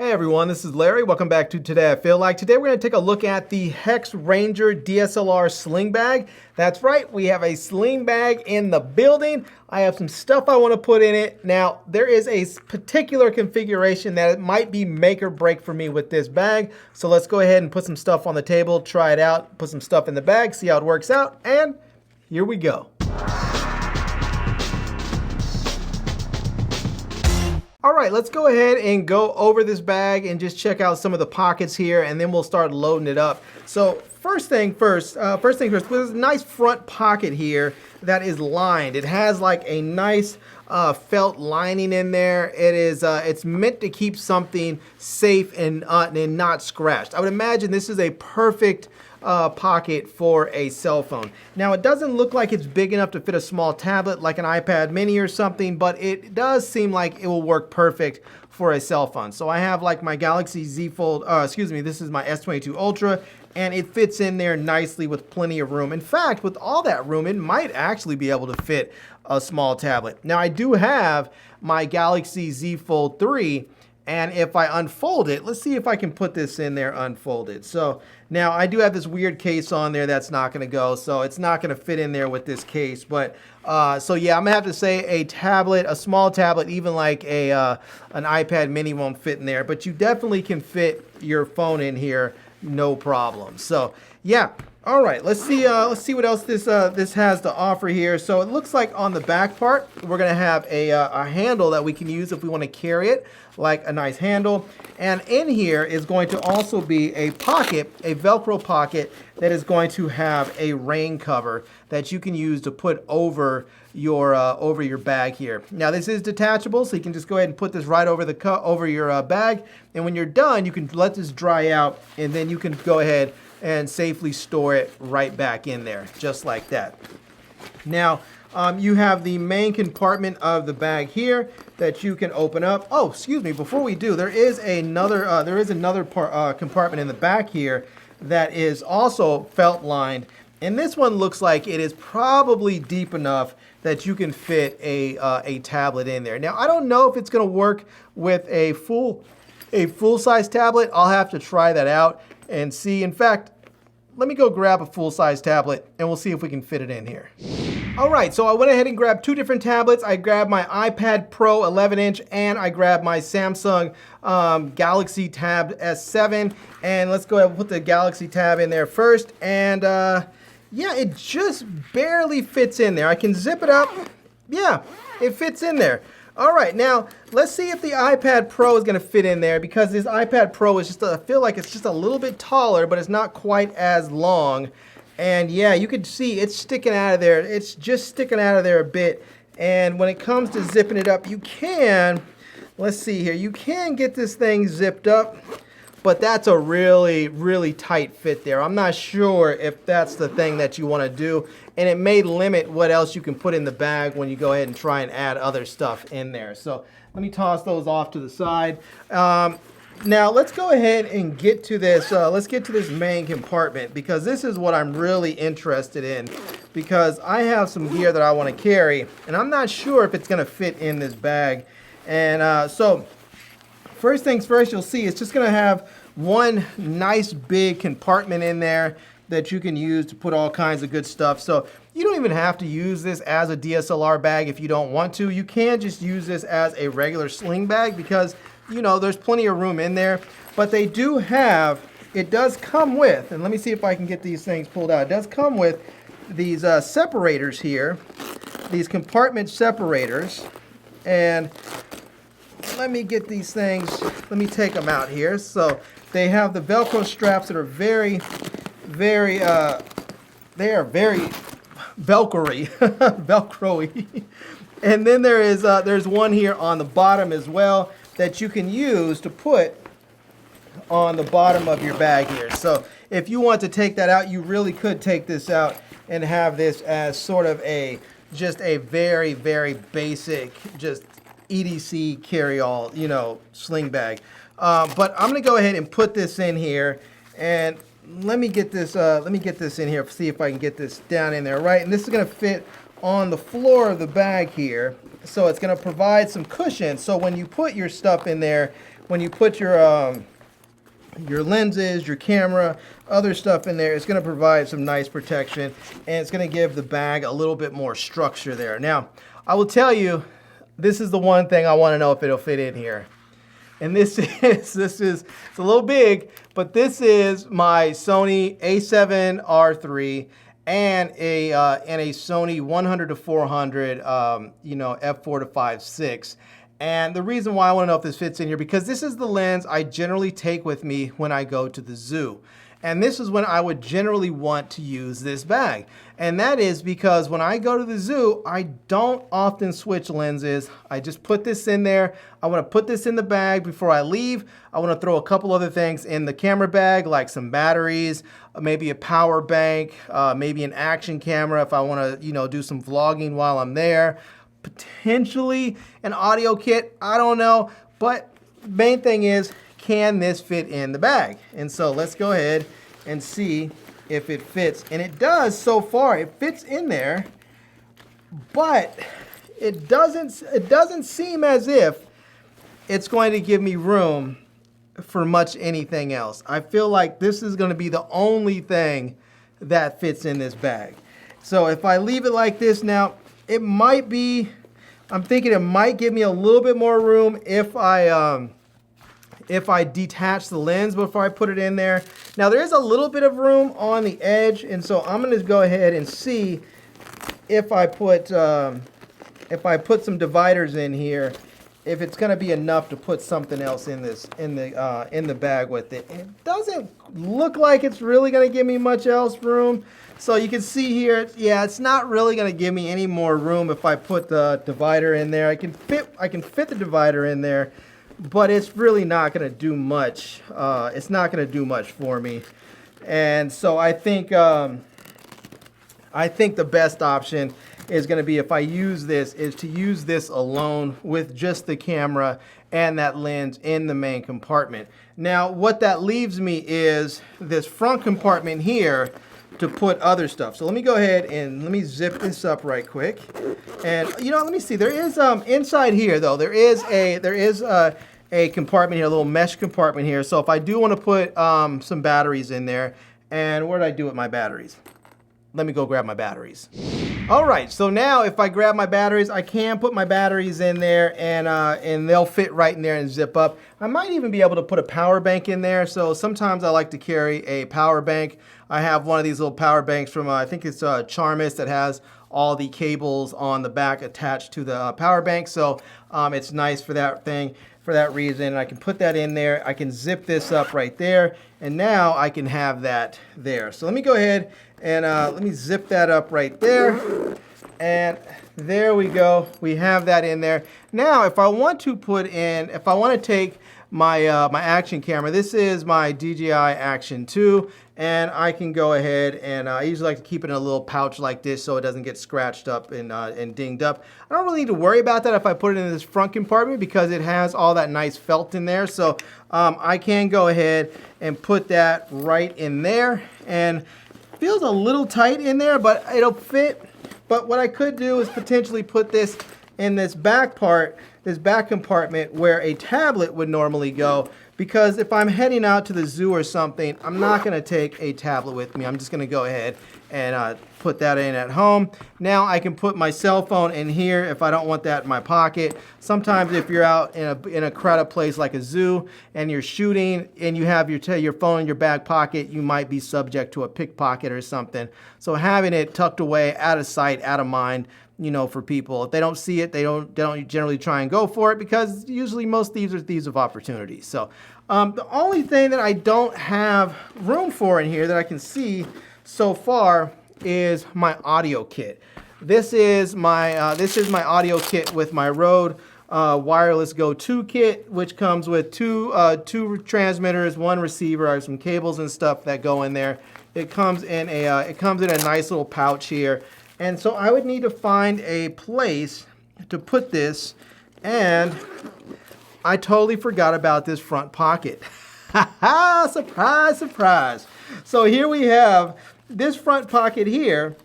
Hey everyone, this is Larry. Welcome back to Today I Feel Like. Today we're going to take a look at the Hex Ranger DSLR Sling bag. That's right, we have a sling bag in the building. I have some stuff I want to put in it. Now, there is a particular configuration that it might be make or break for me with this bag. So let's go ahead and put some stuff on the table, try it out, put some stuff in the bag, see how it works out, and here we go. All right, let's go ahead and go over this bag and just check out some of the pockets here, and then we'll start loading it up. So first thing first, there's a nice front pocket here that is lined. It has like a nice felt lining in there. It's meant to keep something safe and not scratched. I would imagine this is a perfect pocket for a cell phone. Now, it doesn't look like it's big enough to fit a small tablet like an iPad mini or something, but it does seem like it will work perfect for a cell phone. So I have like my Galaxy Z Fold, this is my S22 Ultra, and it fits in there nicely with plenty of room. In fact, with all that room, it might actually be able to fit a small tablet. Now, I do have my Galaxy Z Fold 3, and if I unfold it, let's see if I can put this in there unfolded. So now I do have this weird case on there that's not gonna go, so it's not gonna fit in there with this case. But so yeah, I'm gonna have to say a tablet, a small tablet, even like an iPad mini won't fit in there, but you definitely can fit your phone in here, no problem. So yeah. All right, let's see what else this has to offer here. So it looks like on the back part, we're gonna have a handle that we can use if we want to carry it, like a nice handle. And in here is going to also be a pocket, a Velcro pocket that is going to have a rain cover that you can use to put over your bag here. Now this is detachable, so you can just go ahead and put this right over your bag. And when you're done, you can let this dry out, and then you can go ahead and safely store it right back in there, just like that. Now, you have the main compartment of the bag here that you can open up. Oh, excuse me, before we do, there is another compartment in the back here that is also felt lined. And this one looks like it is probably deep enough that you can fit a tablet in there. Now, I don't know if it's gonna work with a full-size tablet. I'll have to try that out and see. In fact, let me go grab a full-size tablet and we'll see if we can fit it in here. All right, so I went ahead and grabbed two different tablets. I grabbed my iPad Pro 11-inch and I grabbed my Samsung Galaxy Tab S7. And let's go ahead and put the Galaxy Tab in there first. And yeah, it just barely fits in there. I can zip it up. Yeah, it fits in there. All right, now let's see if the iPad Pro is gonna fit in there, because this iPad Pro is just, I feel like it's just a little bit taller, but it's not quite as long. And yeah, you can see it's sticking out of there. It's just sticking out of there a bit. And when it comes to zipping it up, you can, let's see here, you can get this thing zipped up, but that's a really, really tight fit there. I'm not sure if that's the thing that you wanna do. And it may limit what else you can put in the bag when you go ahead and try and add other stuff in there. So let me toss those off to the side. Now let's go ahead and get to this. Let's get to this main compartment, because this is what I'm really interested in, because I have some gear that I want to carry and I'm not sure if it's going to fit in this bag. And so first things first, you'll see it's just going to have one nice big compartment in there that you can use to put all kinds of good stuff. So you don't even have to use this as a DSLR bag if you don't want to. You can just use this as a regular sling bag, because you know there's plenty of room in there. But they do have, it does come with, and let me see if I can get these things pulled out. It does come with these separators here, these compartment separators. And let me get these things, let me take them out here. So they have the Velcro straps that are very they are very Velcro-y, Velcro-y. And then there's one here on the bottom as well that you can use to put on the bottom of your bag here. So if you want to take that out, you really could take this out and have this as sort of just a very, very basic, just EDC carry-all, sling bag. But I'm gonna go ahead and put this in here, and let me get this in here, see if I can get this down in there, right? And this is gonna fit on the floor of the bag here. So it's gonna provide some cushion. So when you put your stuff in there, when you put your lenses, your camera, other stuff in there, it's going to provide some nice protection, and it's going to give the bag a little bit more structure there. Now, I will tell you, this is the one thing I want to know if it'll fit in here. And this is it's a little big, but this is my Sony A7R3 and a Sony 100-400, you know, f4 to 5.6. And the reason why I want to know if this fits in here, because this is the lens I generally take with me when I go to the zoo. And this is when I would generally want to use this bag. And that is because when I go to the zoo, I don't often switch lenses. I just put this in there. I want to put this in the bag before I leave. I want to throw a couple other things in the camera bag, like some batteries, maybe a power bank, maybe an action camera if I want to, you know, do some vlogging while I'm there. Potentially an audio kit, I don't know. But the main thing is, can this fit in the bag? And so let's go ahead and see if it fits. And it does so far. It fits in there, but it doesn't seem as if it's going to give me room for much anything else. I feel like this is going to be the only thing that fits in this bag. So if I leave it like this now, it might be, I'm thinking it might give me a little bit more room if I detach the lens before I put it in there. Now there is a little bit of room on the edge, and so I'm going to go ahead and see if I put some dividers in here, if it's going to be enough to put something else in this in the bag with it. It doesn't look like it's really going to give me much else room. So you can see here, yeah, it's not really going to give me any more room if I put the divider in there. I can fit the divider in there, but it's really not going to do much. It's not going to do much for me. And so I think the best option is going to be, if I use this, is to use this alone with just the camera and that lens in the main compartment. Now what that leaves me is this front compartment here to put other stuff. So let me go ahead and let me zip this up right quick. And you know, let me see. There is inside here though. There is a compartment here, a little mesh compartment here. So if I do want to put some batteries in there, and where did I do with my batteries? Let me go grab my batteries. All right, so now if I grab my batteries, I can put my batteries in there, and they'll fit right in there and zip up. I might even be able to put a power bank in there. So sometimes I like to carry a power bank. I have one of these little power banks from, I think it's Charmis, that has all the cables on the back attached to the power bank. So it's nice for that thing, for that reason. I can put that in there. I can zip this up right there, and now I can have that there. So let me go ahead and let me zip that up right there. And there we go. We have that in there. Now, if I want to put in, if I want to take my my action camera, this is my DJI Action 2, and I can go ahead and I usually like to keep it in a little pouch like this so it doesn't get scratched up and dinged up. I don't really need to worry about that if I put it in this front compartment because it has all that nice felt in there. So I can go ahead and put that right in there, and it feels a little tight in there, but it'll fit. But what I could do is potentially put this in this back part, this back compartment where a tablet would normally go, because if I'm heading out to the zoo or something, I'm not going to take a tablet with me. I'm just going to go ahead and put that in at home. Now I can put my cell phone in here if I don't want that in my pocket. Sometimes if you're out in a crowded place like a zoo and you're shooting and you have your phone in your back pocket, you might be subject to a pickpocket or something. So having it tucked away, out of sight, out of mind, you know, for people. If they don't see it, they don't generally try and go for it, because usually most thieves are thieves of opportunity. So the only thing that I don't have room for in here that I can see so far is my audio kit. This is my audio kit with my Rode Wireless Go 2 kit, which comes with two transmitters, one receiver. I have some cables and stuff that go in there. It comes in a nice little pouch here. And so I would need to find a place to put this, and I totally forgot about this front pocket. Surprise, surprise. So here we have this front pocket here,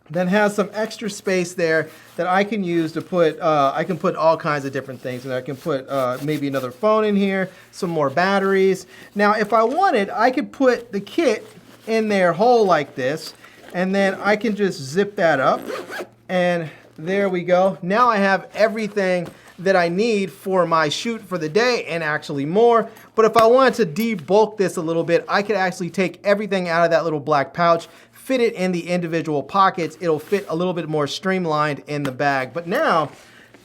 then has some extra space there that I can use to put, I can put all kinds of different things. And I can put maybe another phone in here, some more batteries. Now, if I wanted, I could put the kit in their hole like this, and then I can just zip that up, and there we go. Now I have everything that I need for my shoot for the day, and actually more. But if I wanted to debulk this a little bit, I could actually take everything out of that little black pouch, fit it in the individual pockets. It'll fit a little bit more streamlined in the bag. But now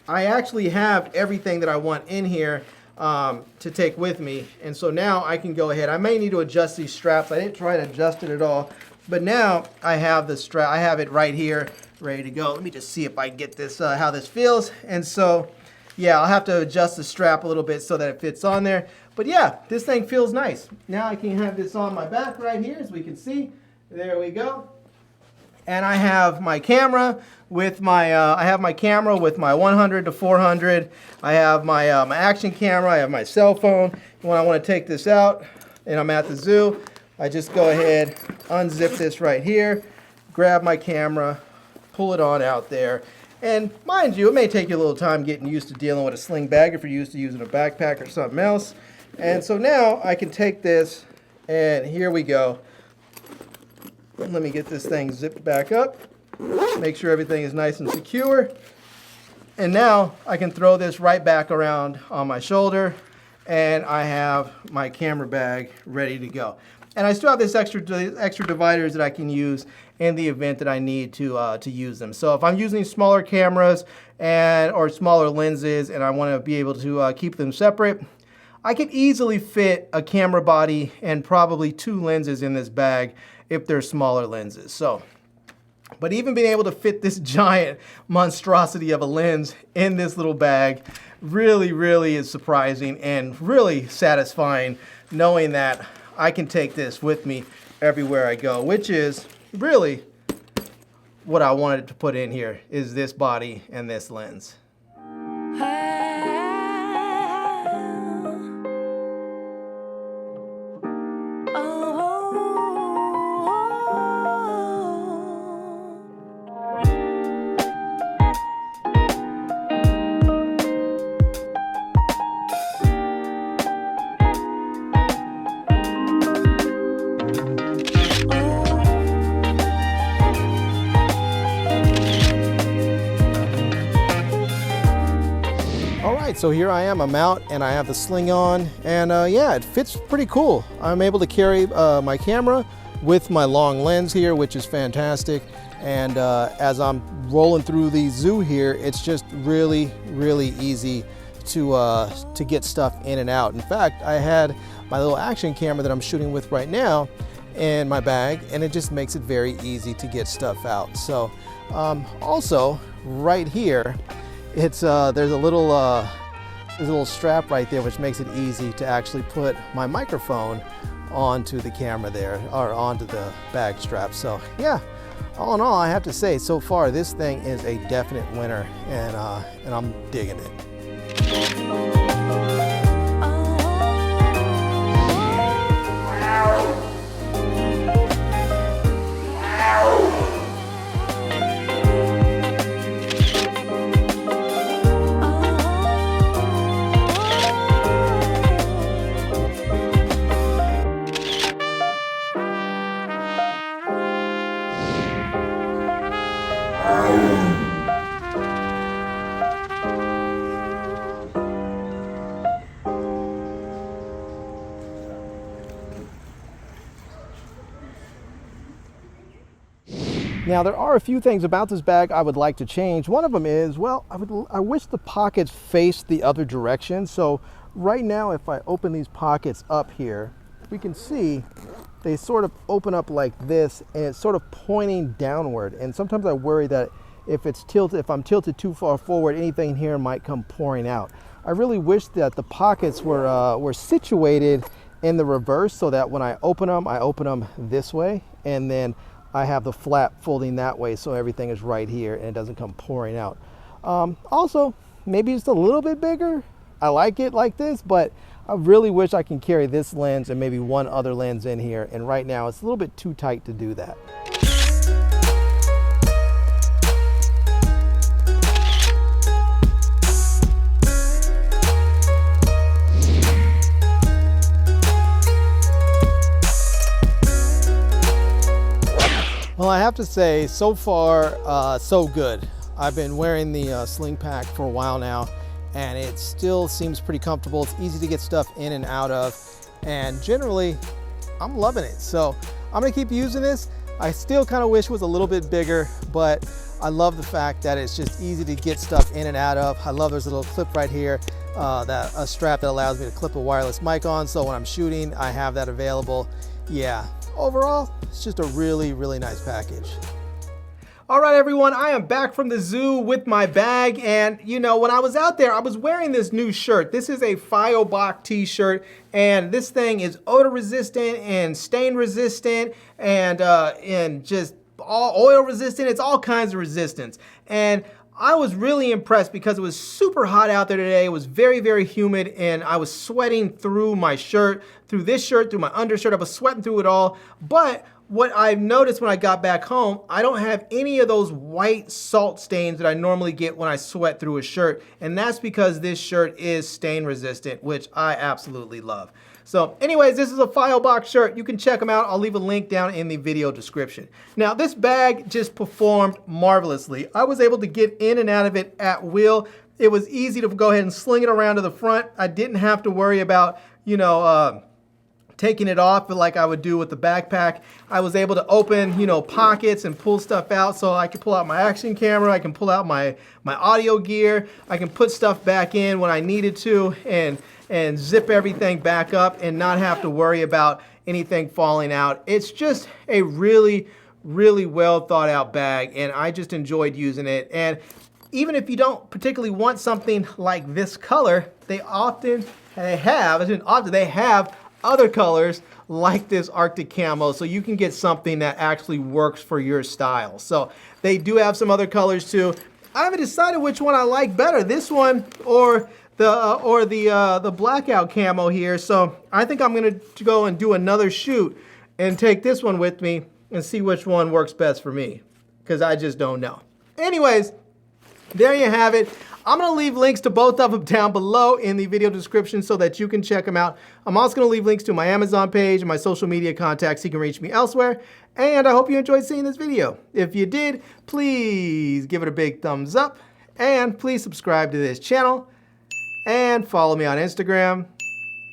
I actually have everything that I want in here to take with me. And so now I can go ahead. I may need to adjust these straps. I didn't try to adjust it at all, but now I have the strap. I have it right here, ready to go. Let me just see if I can get this, how this feels. And so, yeah, I'll have to adjust the strap a little bit so that it fits on there. But yeah, this thing feels nice. Now I can have this on my back right here, as we can see. There we go. And I have my camera with my, I have my camera with my 100 to 400. I have my, my action camera. I have my cell phone. When I want to take this out and I'm at the zoo, I just go ahead, unzip this right here, grab my camera, pull it on out there. And mind you, it may take you a little time getting used to dealing with a sling bag if you're used to using a backpack or something else. And so now I can take this, and here we go. Let me get this thing zipped back up, make sure everything is nice and secure. And now I can throw this right back around on my shoulder, and I have my camera bag ready to go. And I still have this extra dividers that I can use in the event that I need to use them. So if I'm using smaller cameras or smaller lenses and I want to be able to keep them separate, I could easily fit a camera body and probably 2 lenses in this bag if they're smaller lenses. So, but even being able to fit this giant monstrosity of a lens in this little bag really, really is surprising and really satisfying, knowing that I can take this with me everywhere I go, which is really what I wanted to put in here, is this body and this lens. So here I am, I'm out and I have the sling on, and yeah, it fits pretty cool. I'm able to carry my camera with my long lens here, which is fantastic. And as I'm rolling through the zoo here, it's just really, really easy to get stuff in and out. In fact, I had my little action camera that I'm shooting with right now in my bag, and it just makes it very easy to get stuff out. So also right here, it's there's a little strap right there, which makes it easy to actually put my microphone onto the camera there, or onto the bag strap. So yeah, all in all, I have to say, so far this thing is a definite winner, and I'm digging it. Now, there are a few things about this bag I would like to change. One of them is, well, I wish the pockets faced the other direction. So right now, if I open these pockets up here, we can see they sort of open up like this, and it's sort of pointing downward. And sometimes I worry that if I'm tilted too far forward, anything here might come pouring out. I really wish that the pockets were situated in the reverse, so that when I open them this way, and then I have the flap folding that way, so everything is right here and it doesn't come pouring out. Also, maybe just a little bit bigger. I like it like this, but I really wish I can carry this lens and maybe one other lens in here, and right now it's a little bit too tight to do that. I have to say, so far, so good. I've been wearing the Sling Pack for a while now, and it still seems pretty comfortable. It's easy to get stuff in and out of, and generally, I'm loving it. So I'm gonna keep using this. I still kind of wish it was a little bit bigger, but I love the fact that it's just easy to get stuff in and out of. I love there's a little clip right here, a strap that allows me to clip a wireless mic on, so when I'm shooting, I have that available. Yeah, overall, it's just a really, really nice package. All right, everyone, I am back from the zoo with my bag, and you know, when I was out there, I was wearing this new shirt. This is a Fiobach t-shirt, and this thing is odor resistant and stain resistant and just all oil resistant. It's all kinds of resistance. And I was really impressed because it was super hot out there today. It was very, very humid, and I was sweating through my shirt, through this shirt, through my undershirt. I was sweating through it all. But what I've noticed when I got back home, I don't have any of those white salt stains that I normally get when I sweat through a shirt. And that's because this shirt is stain resistant, which I absolutely love. So anyways, this is a Fiobach shirt. You can check them out. I'll leave a link down in the video description. Now, this bag just performed marvelously. I was able to get in and out of it at will. It was easy to go ahead and sling it around to the front. I didn't have to worry about, you know, taking it off like I would do with the backpack. I was able to open, you know, pockets and pull stuff out, so I can pull out my action camera, I can pull out my audio gear, I can put stuff back in when I needed to, and zip everything back up and not have to worry about anything falling out. It's just a really, really well thought out bag, and I just enjoyed using it. And even if you don't particularly want something like this color, they have other colors like this Arctic camo, so you can get something that actually works for your style. So they do have some other colors too. I haven't decided which one I like better, this one or the blackout camo here. So I think I'm gonna go and do another shoot and take this one with me and see which one works best for me, because I just don't know. Anyways, there you have it. I'm gonna leave links to both of them down below in the video description so that you can check them out. I'm also gonna leave links to my Amazon page and my social media contacts so you can reach me elsewhere. And I hope you enjoyed seeing this video. If you did, please give it a big thumbs up, and please subscribe to this channel and follow me on Instagram.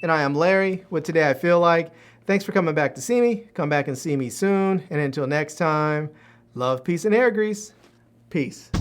And I am Larry with Today I Feel Like. Thanks for coming back to see me. Come back and see me soon. And until next time, love, peace, and hair grease. Peace.